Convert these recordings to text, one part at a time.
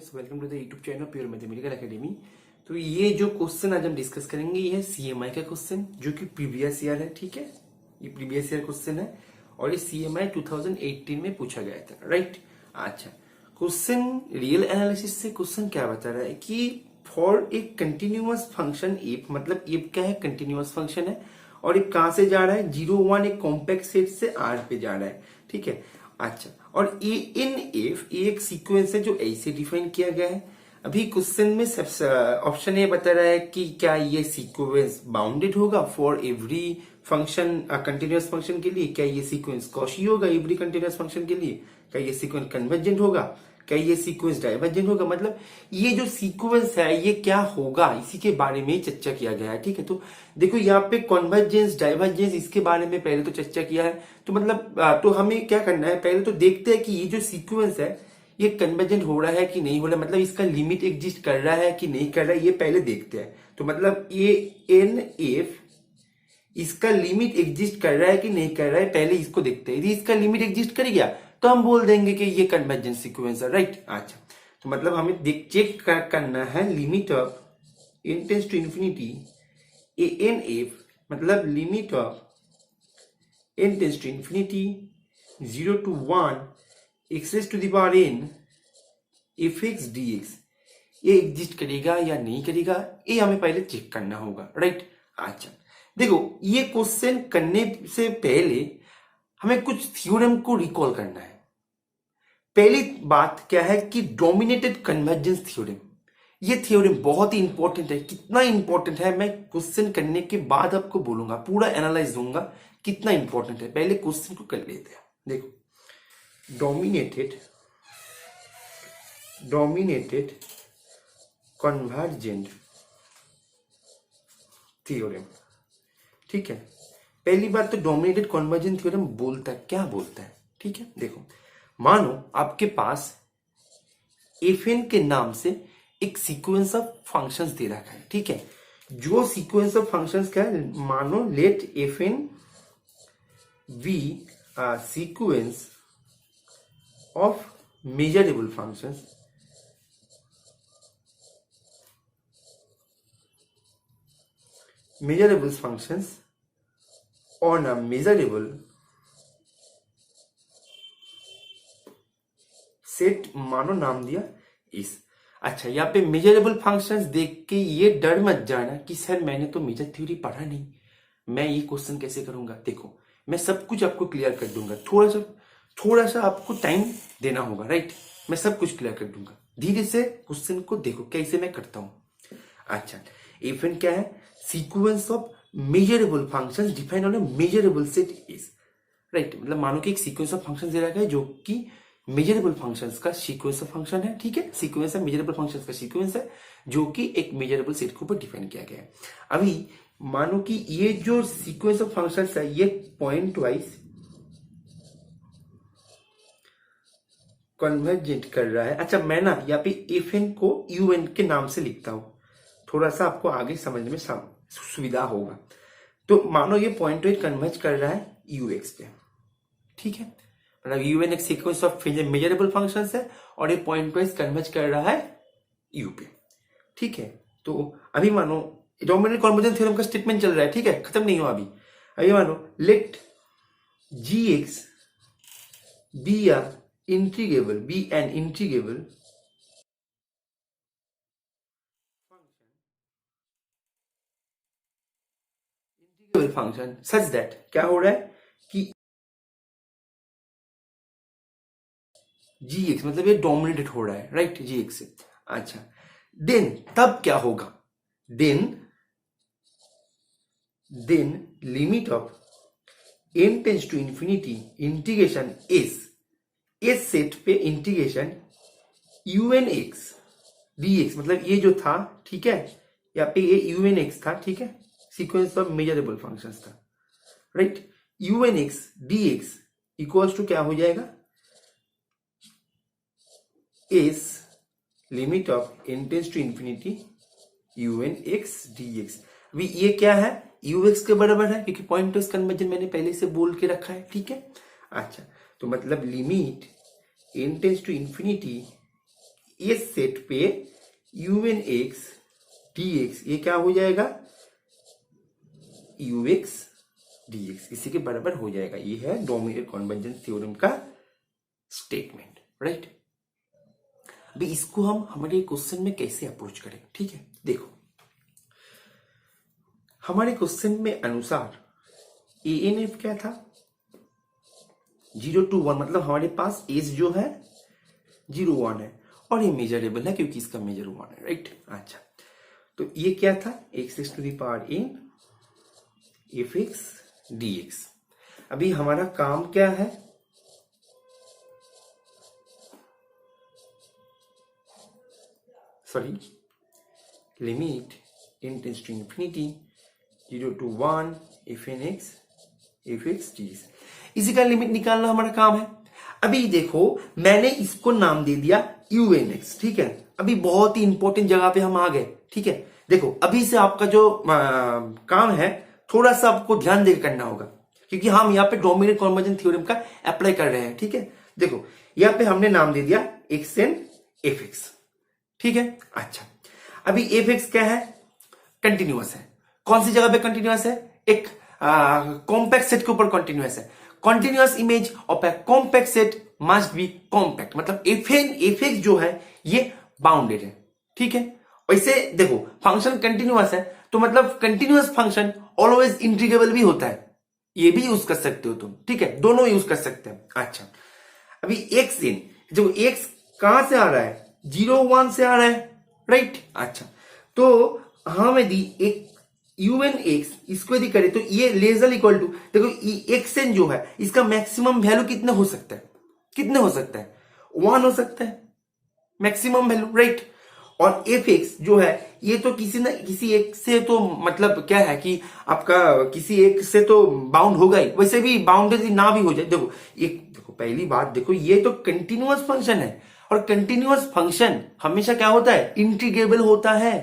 Students, welcome to the YouTube channel pure mathematical academy. तो ये जो क्वेश्चन आज हम डिस्कस करेंगे ये है सीएमआई का क्वेश्चन जो कि प्रीवियस ईयर है। ठीक है, ये प्रीवियस ईयर क्वेश्चन है और ये सीएमआई 2018 में पूछा गया था। राइट, अच्छा, क्वेश्चन रियल एनालिसिस से क्वेश्चन क्या बता रहा है कि for a continuous function F, मतलब एफ क्या है, कंटिन्यूअस फंक्शन है और एक कहां से जा रहा है 0 1 एक कॉम्पैक्ट सेट से आर पे जा रहा है। ठीक है, अच्छा, और ए इन एफ एक सीक्वेंस है जो ऐसे डिफाइन किया गया है। अभी क्वेश्चन में ऑप्शन ए बता रहा है कि क्या ये सीक्वेंस बाउंडेड होगा for every function, continuous function के लिए, क्या ये सीक्वेंस कॉशी होगा एवरी कंटिन्यूअस फंक्शन के लिए, क्या ये सीक्वेंस कन्वर्जेंट होगा, क्या ये सीक्वेंस डाइवर्जेंट होगा, मतलब ये जो सीक्वेंस है ये क्या होगा, इसी के बारे में ही चर्चा किया गया है। ठीक है, तो देखो यहाँ पे कन्वर्जेंस डाइवर्जेंस इसके बारे में पहले तो चर्चा किया है। तो मतलब तो हमें क्या करना है, पहले तो देखते हैं कि ये जो सीक्वेंस है ये कन्वर्जेंट हो रहा है कि नहीं हो रहा है, मतलब इसका लिमिट एग्जिस्ट कर रहा है कि नहीं कर रहा है, ये पहले देखते हैं। तो मतलब ये एन एफ इसका लिमिट एग्जिस्ट कर रहा है कि नहीं कर रहा है, पहले इसको देखते हैं। यदि इसका लिमिट एग्जिस्ट कर गया तो हम बोल देंगे कि ये कन्वर्जेंट सीक्वेंस है। राइट, अच्छा, तो मतलब हमें चेक करना है limit of n tends to infinity a n f, मतलब limit of n tends to infinity 0 to 1 x raised to the power n f x d x, ये एग्जिस्ट करेगा या नहीं करेगा, ये हमें पहले चेक करना होगा। राइट, अच्छा, देखो ये क्वेश्चन करने से पहले हमें कुछ थ्योरम को रिकॉल करना है। पहली बात क्या है कि डोमिनेटेड कन्वर्जेंस थ्योरम, ये थ्योरम बहुत ही इंपॉर्टेंट है। कितना इंपॉर्टेंट है मैं क्वेश्चन करने के बाद आपको बोलूंगा, पूरा एनालाइज दूंगा कितना इंपॉर्टेंट है। पहले क्वेश्चन को कर लेते हैं। देखो, डोमिनेटेड कन्वर्जेंट थ्योरम। ठीक है, पहली बात तो डोमिनेटेड कन्वर्जेंट थ्योरम बोलता है, क्या बोलता है। ठीक है, देखो मानो आपके पास एफएन के नाम से एक सीक्वेंस ऑफ फंक्शंस दे रखा है। ठीक है, जो सीक्वेंस ऑफ फंक्शंस क्या है, मानो let f n be sequence of measurable functions, measurable functions on a measurable set, मानो नाम दिया इस। अच्छा, यहाँ पे मेजरेबल फंक्शंस देख के ये डर मत जाना कि सर मैंने तो मेजर थ्योरी पढ़ा नहीं, मैं ये क्वेश्चन कैसे करूंगा। देखो मैं सब कुछ आपको क्लियर कर दूंगा, थोड़ा सा आपको टाइम देना होगा। राइट, मैं सब कुछ क्लियर कर दूंगा, धीरे से क्वेश्चन को देखो कैसे मैं करता हूं। अच्छा, एफएन क्या है, sequence of measurable functions define on a measurable set is. Right, मतलब मानो कि एक सीक्वेंस ऑफ फंक्शंस दे रखा है जो कि मेजरेबल फंक्शंस का सीक्वेंस ऑफ फंक्शन है। ठीक है, सीक्वेंस है, मेजरेबल फंक्शंस का सीक्वेंस है जो कि एक मेजरेबल सेट के ऊपर डिफाइन किया गया है। अभी मानो कि ये जो सीक्वेंस ऑफ फंक्शंस है ये पॉइंट वाइज कन्वर्जेंट कर रहा है। अच्छा, मैं ना यहाँ पे एफ एन को यू एन के नाम से लिखता हूं, थोड़ा सा आपको आगे समझने में सुविधा होगा। तो मानो ये पॉइंट वाइज कन्वर्ज कर रहा है यू एक्स पे। ठीक है, मतलब यू एन एक सीक्वेंस ऑफ मेजरेबल फंक्शंस है और ये पॉइंट वाइज कन्वर्ज कर रहा है यू पे। ठीक है, तो अभी मानो डोमिनेटेड कन्वर्जेंस थ्योरम का स्टेटमेंट चल रहा है। ठीक है, खत्म नहीं हुआ अभी मानो let g x be an integrable function such that, क्या हो रहा है कि जी एक्स, मतलब ये डोमिनेटेड हो रहा है। राइट, जी एक्स से। अच्छा, देन तब क्या होगा, then limit of n tends to infinity integration s set पे integration u n x d x, मतलब ये जो था, ठीक है, यहाँ पे ये यू एन एक्स था। ठीक है, सीक्वेंस ऑफ मेजरेबल फंक्शंस था। Right, u n x d x equals to क्या हो जाएगा, s limit of n tends to infinity u n x d x. अभी ये क्या है, यू एक्स के बराबर है क्योंकि पॉइंट वाइज कन्वर्जन मैंने पहले से बोल के रखा है। ठीक है, अच्छा, तो मतलब limit n tends to infinity ये सेट पे यूएन एक्स dx ये क्या हो जाएगा, ux dx इसी के बराबर हो जाएगा। ये है डोमिनेट कन्वर्जेंस थ्योरम का स्टेटमेंट, राइट। अभी इसको हम हमारे क्वेश्चन में कैसे अप्रोच करें, ठीक है। देखो हमारे क्वेश्चन में अनुसार ANF क्या था, 0 to 1, मतलब हमारे पास एज जो है 0 1 है और ये मेजरेबल है क्योंकि इसका मेजर 1 है, राइट। अच्छा तो ये क्या था, x to the power n fx dx। अभी हमारा काम क्या है, sorry limit n tends to infinity 0 to 1 fn x fx dx, इसी का लिमिट निकालना हमारा काम है। अभी देखो मैंने इसको नाम दे दिया unx, ठीक है। अभी बहुत ही इंपॉर्टेंट जगह पे हम आ गए, ठीक है। देखो अभी से आपका जो काम है थोड़ा सा आपको ध्यान देकर करना होगा क्योंकि हम यहाँ पे डोमिनेट कन्वर्जेंस थ्योरम का अप्लाई कर रहे हैं, ठीक है। देखो यहाँ पे हमने नाम दे दिया xn fx, ठीक है। अच्छा अभी fx क्या है, कंटिन्यूअस है। कौन सी जगह पे कंटिन्यूअस है, एक कॉम्पैक्ट सेट के ऊपर कंटिन्यूअस है। Continuous image of A compact set must be compact, मतलब fx जो है ये बाउंडेड है, ठीक है। वैसे देखो फंक्शन कंटिन्यूअस है तो मतलब कंटिन्यूअस फंक्शन ऑलवेज इंटीग्रेबल भी होता है, ये भी यूज कर सकते हो तुम, ठीक है। दोनों यूज कर सकते हैं। अच्छा अभी xn जो x कहां से आ रहा है, 0 1 से आ रहा है, राइट। अच्छा तो हम यदि एक unx इसको यदि करें तो ये लेजर इक्वल टू, देखो xn जो है इसका मैक्सिमम वैल्यू कितना हो सकता है, कितने हो सकता है, 1 हो सकता है मैक्सिमम वैल्यू, राइट। और fx जो है ये तो किसी ना किसी एक से तो मतलब क्या है कि आपका किसी एक से तो बाउंड होगा ही, वैसे भी बाउंडेड ना भी हो जाए। देखो देखो पहली बात देखो ये तो कंटिन्यूअस फंक्शन है और कंटिन्यूअस फंक्शन हमेशा क्या होता है, इंटीग्रेबल होता है।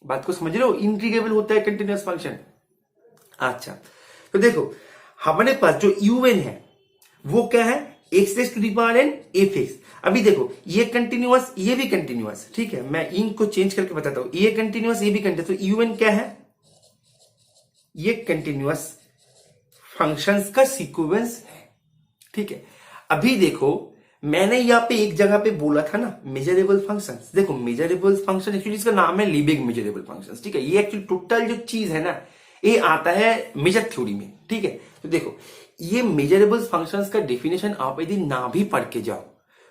बात को समझ रहे हो, इंटीग्रेबल होता है कंटिन्यूअस फंक्शन। अच्छा तो देखो हमारे पास जो un है वो क्या है, x to the power n fx। अभी देखो ये कंटिन्यूअस ये भी कंटिन्यूअस, ठीक है। मैं इनको चेंज करके बताता हूं, ये कंटिन्यूअस ये भी कंटिन्यूअस, तो un क्या है, ये कंटिन्यूअस फंक्शंस का सीक्वेंस है, ठीक है। अभी देखो मैंने यहाँ पे एक जगह पे बोला था ना मेजरेबल फंक्शंस, देखो मेजरेबल फंक्शन एक्चुअली इसका नाम है लीबिग मेजरेबल फंक्शंस, ठीक है। ये एक्चुअली टोटल जो चीज है ना ये आता है मेजर थ्योरी में, ठीक है। तो देखो ये मेजरेबल फंक्शंस का डेफिनेशन आप यदि ना भी पढ़ के जाओ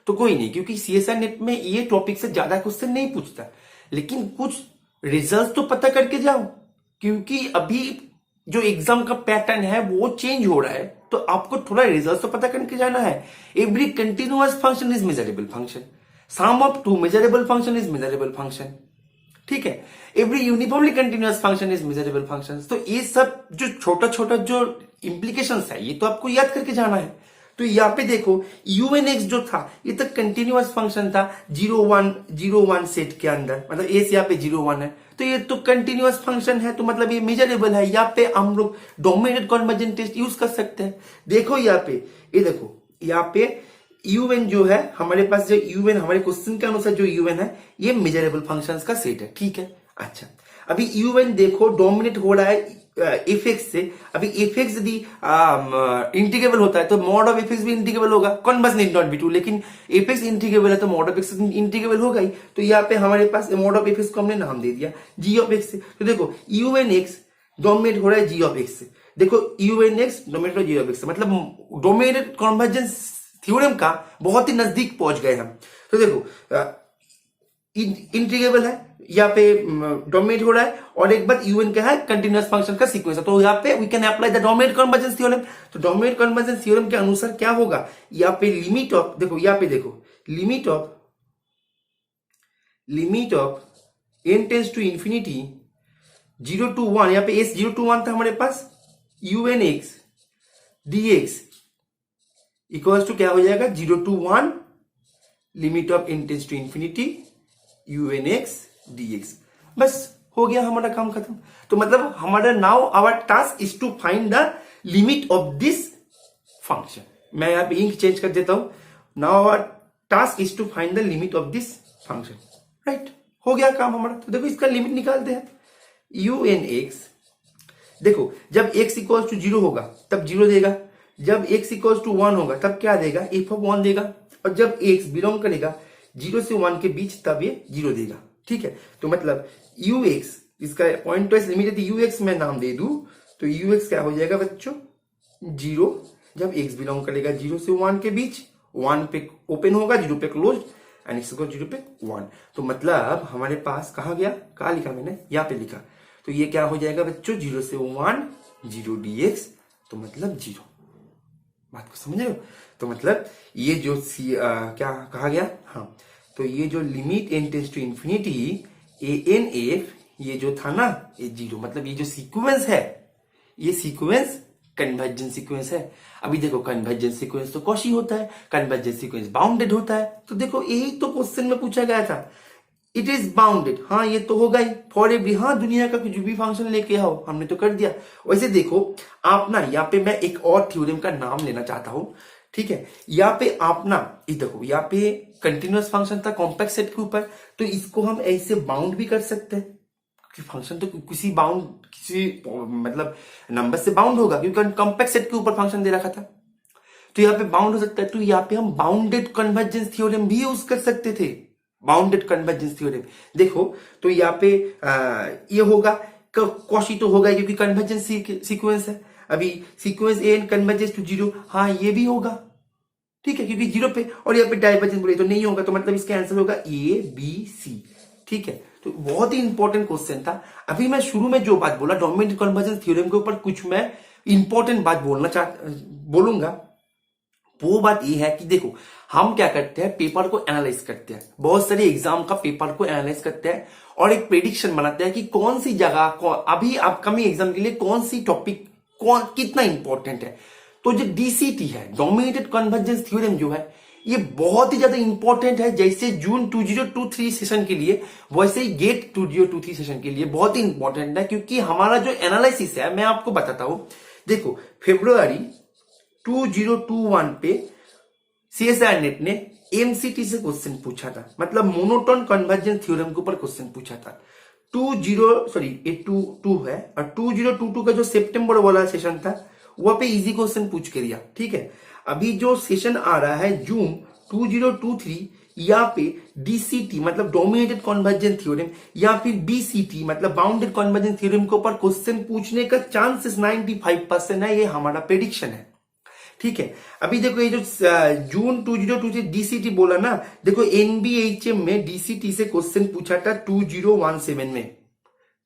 तो कोई नहीं, क्योंकि सीएसआर नेट में ये टॉपिक से ज्यादा क्वेश्चन नहीं पूछता, लेकिन कुछ रिजल्ट तो पता करके जाओ क्योंकि अभी जो एग्जाम का पैटर्न है वो चेंज हो रहा है, तो आपको थोड़ा रिजल्ट तो पता करके जाना है। Every continuous function is measurable function, sum of two measurable function is measurable function, ठीक है। Every uniformly continuous function is measurable function. तो ये सब जो छोटा छोटा जो इंप्लीकेशंस है ये तो आपको याद करके जाना है। तो यहाँ पे देखो unx जो था ये तो कंटिन्यूअस फंक्शन था 0 1 सेट के अंदर, मतलब ए से यहाँ पे 0 1 है तो ये तो कंटिन्यूअस फंक्शन है, तो मतलब ये मेजरेबल है। यहाँ पे हम लोग डोमिनेट कन्वर्जेंस टेस्ट यूज कर सकते हैं। देखो यहाँ पे ये देखो यहाँ पे un जो है हमारे पास, जो un हमारे क्वेश्चन के अनुसार जो un है ये मेजरेबल फंक्शंस का सेट है, ठीक है। अच्छा अभी un देखो डोमिनेट हो रहा है fx से। अभी fx यदि इंटीग्रेबल होता है तो मॉड ऑफ fx भी इंटीग्रेबल होगा, converse need not be true, लेकिन fx इंटीग्रेबल है तो मॉड ऑफ x इंटीग्रेबल होगा ही। तो यहाँ पे हमारे पास मॉड ऑफ fx को हमने नाम दे दिया g ऑफ x से। तो देखो unx डोमिनेट हो रहा है g ऑफ x से, देखो unx डोमिनेट हो रहा है g ऑफ x से, मतलब डोमिनेट कन्वर्जेंस थ्योरम का बहुत ही नजदीक पहुंच गए हम। तो देखो इंटीग्रेबल है, यहाँ पे डोमिनेट हो रहा है, और एक बात un क्या है, कंटिन्यूअस फंक्शन का सीक्वेंस है। तो यहाँ पे we can apply the dominate convergence theorem. तो डोमिनेट कन्वर्जेंस थ्योरम के अनुसार क्या होगा, यहाँ पे लिमिट ऑफ, देखो यहाँ पे देखो limit of n tends to infinity 0 to 1, यहाँ पे s 0 to 1 था हमारे पास, unx dx इक्वल्स टू क्या हो जाएगा 0 to 1 limit of n tends to infinity unx dx। बस हो गया हमारा काम खत्म। तो मतलब हमारा now our task is to find the limit of this function. मैं यहाँ पे इंक चेंज कर देता हूं। Now our task is to find the limit of this function, right. हो गया काम हमारा। तो देखो इसका लिमिट निकालते हैं। यू एन एक्स, देखो जब x इक्वल्स टू 0 होगा तब 0 देगा, जब x इक्वल्स टू 1 होगा तब क्या देगा, f ऑफ 1 देगा, और जब x बिलोंग करेगा 0 से 1 के बीच तब ये 0 देगा, ठीक है। तो मतलब ux, इसका पॉइंट वाइज लिमिट यदि ux मैं नाम दे दूं तो ux क्या हो जाएगा बच्चों, 0, जब x बिलोंग करेगा 0 से 1 के बीच, 1 पे ओपन होगा, 0 पे क्लोज, एंड x को 0 पे 1। तो मतलब हमारे पास कहा गया, कहा लिखा मैंने, यहाँ पे लिखा, तो ये क्या हो जाएगा बच्चों, 0 से 1, 0 dx, तो मतलब 0। बात को समझ रहे हो? तो मतलब ये जो क्या कहा गया, हाँ, तो ये जो limit n tends to infinity ANF, ये जो था ना, ये 0, मतलब ये जो सीक्वेंस है, ये सीक्वेंस कन्वर्जेंस सीक्वेंस है। अभी देखो कन्वर्जेंस सीक्वेंस तो कॉशी होता है, कन्वर्जेंस सीक्वेंस बाउंडेड होता है। तो देखो यही तो क्वेश्चन में पूछा गया था, इट इज बाउंडेड, हाँ ये तो होगा ही फॉर एवरी, हाँ दुनिया का कुछ भी फंक्शन लेके आओ, हमने तो कर दिया। वैसे देखो आप ना, यहाँ पे मैं एक और थ्योरम का नाम लेना चाहता हूं, ठीक है। यहाँ पे आप ना, ये देखो यहाँ पे कंटिन्यूअस फंक्शन था कॉम्पैक्ट सेट के ऊपर, तो इसको हम ऐसे बाउंड भी कर सकते हैं, क्योंकि फंक्शन तो किसी मतलब नंबर से बाउंड होगा, क्योंकि कॉम्पैक्ट सेट के ऊपर फंक्शन दे रखा था, तो यहाँ पे बाउंड हो सकता है। तो यहाँ पे हम बाउंडेड कन्वर्जेंस थ्योरम भी यूज कर सकते थे, बाउंडेड कन्वर्जेंस थ्योरम। देखो तो यहाँ पे ये होगा, कॉशी तो होगा क्योंकि कन्वर्जेंस सीक्वेंस है। अभी सीक्वेंस एन कन्वर्जेंस टू 0, हाँ ये भी होगा, ठीक है, क्योंकि 0 पे, और यहाँ पे डाइवर्जेंस बोले तो नहीं होगा, तो मतलब इसका आंसर होगा ABC, ठीक है। तो बहुत ही इंपॉर्टेंट क्वेश्चन था। अभी मैं शुरू में जो बात बोला डोमिनेंट कन्वर्जेंस थ्योरम के ऊपर कुछ मैं इंपॉर्टेंट बात बोलूंगा, वो बात ये है कि देखो हम क्या करते हैं, पेपर को एनालाइज करते हैं, बहुत सारे एग्जाम का पेपर को एनालाइज करते हैं और एक प्रेडिक्शन बनाते हैं कि कौन सी जगह अभी अपकमिंग एग्जाम के लिए कौन सी टॉपिक कितना इंपॉर्टेंट है। तो जो डीसीटी है, डोमिनेटेड कन्वर्जेंस थ्योरम जो है, ये बहुत ही ज्यादा इंपॉर्टेंट है। जैसे जून 2023 सेशन के लिए, वैसे ही गेट 2023 सेशन के लिए बहुत ही इंपॉर्टेंट है, क्योंकि हमारा जो एनालिसिस है, मैं आपको बताता हूं। देखो फरवरी 2021 पे CSIR नेट ने MCT से क्वेश्चन पूछा था, मतलब मोनोटोन कन्वर्जेंस थ्योरम के ऊपर क्वेश्चन पूछा था। 2 है, और 2022 का जो सितंबर वाला सेशन था वहां पे इजी क्वेश्चन पूछ के दिया, ठीक है। अभी जो सेशन आ रहा है जून 2023, यहाँ पे DCT मतलब डोमिनेटेड कन्वर्जेंस थ्योरम, या फिर BCT मतलब बाउंडेड कन्वर्जेंस थ्योरम के ऊपर क्वेश्चन पूछने का चांसेस 95% है, ये हमारा प्रेडिक्शन है, ठीक है। अभी देखो ये जो जून 2023 DCT बोला ना, देखो NBHM में DCT से क्वेश्चन पूछा था 2017 में,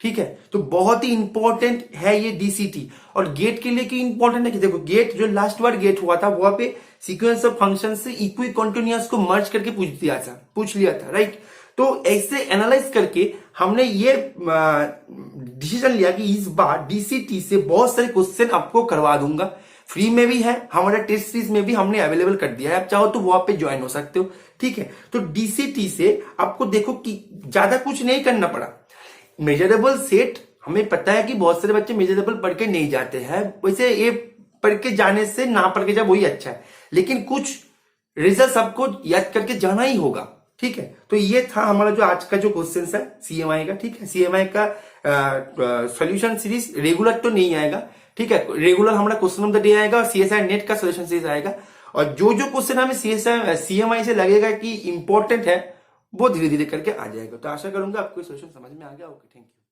ठीक है। तो बहुत ही इंपॉर्टेंट है ये DCT। और गेट के लिए क्यों इंपॉर्टेंट है कि देखो गेट जो लास्ट बार गेट हुआ था वहां पे सीक्वेंस ऑफ फंक्शन से इक्वी कॉन्टिन्यूअस को मर्ज करके पूछ लिया था, राइट। तो ऐसे एनालाइज करके हमने ये डिसीजन लिया कि इस बार DCT से बहुत सारे क्वेश्चन आपको करवा दूंगा, फ्री में भी है, हमारा टेस्ट सीरीज में भी हमने अवेलेबल कर दिया है, आप चाहो तो वहां पे ज्वाइन हो सकते हो, ठीक है। तो DCT से आपको देखो कि ज्यादा कुछ नहीं करना पड़ा। मेजरेबल सेट, हमें पता है कि बहुत सारे बच्चे मेजरेबल पढ़ के नहीं जाते हैं, वैसे ये पढ़ के जाने से ना पढ़ के जा वही अच्छा है, लेकिन कुछ रिजल्ट सबको याद करके जाना ही होगा, ठीक है। तो ये था हमारा जो आज का जो क्वेश्चन है CMI का, ठीक है। CMI का सॉल्यूशन सीरीज रेगुलर तो नहीं आएगा, ठीक है। रेगुलर हमारा क्वेश्चन ऑफ द डे आएगा और CSI नेट का सॉल्यूशन सीरीज आएगा, और जो क्वेश्चन हमें CMI से लगेगा कि इंपॉर्टेंट है वो धीरे धीरे करके आ जाएगा। तो आशा करूंगा आपको सॉल्यूशन समझ में आ गया। Okay, thank you.